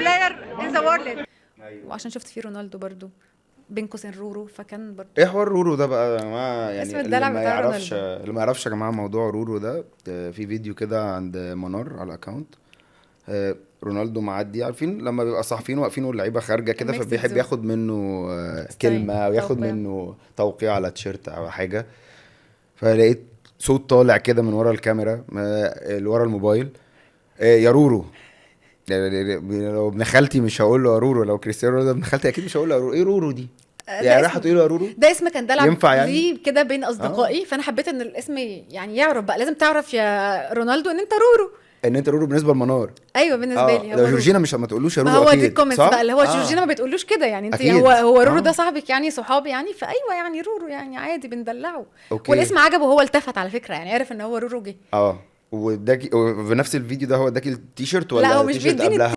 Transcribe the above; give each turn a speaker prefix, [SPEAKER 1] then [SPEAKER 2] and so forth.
[SPEAKER 1] بلاير ان ذا وورلد.
[SPEAKER 2] وعشان شفت فيه رونالدو برضو بين قوسين رورو، فكان برضو
[SPEAKER 3] ايه حوار رورو ده بقى يا جماعه؟
[SPEAKER 2] اسم
[SPEAKER 3] يعني
[SPEAKER 2] الدلع
[SPEAKER 3] اللي ما
[SPEAKER 2] بتاع
[SPEAKER 3] يعرفش
[SPEAKER 2] رونالدو.
[SPEAKER 3] اللي ما يعرفش يا جماعه موضوع رورو ده، في فيديو كده عند منار على الاكونت. رونالدو معدي، عارفين لما بيبقى صحفيين واقفين واللعيبه خارجه كده،
[SPEAKER 2] الميكس
[SPEAKER 3] فبيحب
[SPEAKER 2] زون.
[SPEAKER 3] ياخد منه
[SPEAKER 2] ستايل،
[SPEAKER 3] كلمه او ياخد
[SPEAKER 2] توقيع.
[SPEAKER 3] منه توقيع على تيشيرت او حاجه. فلقيت صوت طالع كده من ورا الكاميرا، اللي ورا الموبايل، يا رورو. لو ابن خالتي مش هقول له يا رورو، لو كريستيانو رونالدو ابن خالتي اكيد مش هقول له يا رورو. ايه رورو دي؟
[SPEAKER 2] ده
[SPEAKER 3] يعني راح
[SPEAKER 2] اسم
[SPEAKER 3] تقول له يا رورو؟
[SPEAKER 2] ده اسم كان دلع
[SPEAKER 3] ينفع يعني؟
[SPEAKER 2] ليه كده بين اصدقائي، فانا حبيت ان الاسم يعني يعرف بقى، لازم تعرف يا رونالدو ان انت رورو.
[SPEAKER 3] ان انت رورو بالنسبه لمنار.
[SPEAKER 2] ايوه بالنسبه لي هو
[SPEAKER 3] لو
[SPEAKER 2] رورو.
[SPEAKER 3] جورجينا مش ما تقولوش يا
[SPEAKER 2] ما
[SPEAKER 3] رورو
[SPEAKER 2] هو دي
[SPEAKER 3] اكيد،
[SPEAKER 2] الكومنتس
[SPEAKER 3] صح؟
[SPEAKER 2] بقى اللي هو جورجينا ما بتقولوش كده، يعني انت
[SPEAKER 3] أكيد.
[SPEAKER 2] هو رورو ده
[SPEAKER 3] آه.
[SPEAKER 2] صاحبك يعني، صحاب يعني، فايوه يعني رورو يعني عادي بندلعه.
[SPEAKER 3] اوكي.
[SPEAKER 2] والاسم عجبه، وهو التفت على فكره، يعني عرف ان هو رورو جه.
[SPEAKER 3] واداكي وفي نفس الفيديو ده هو اداكي التيشيرت
[SPEAKER 2] لا هو
[SPEAKER 3] ولا
[SPEAKER 2] مش
[SPEAKER 3] تيشيرت
[SPEAKER 2] بيديني
[SPEAKER 3] قبلها؟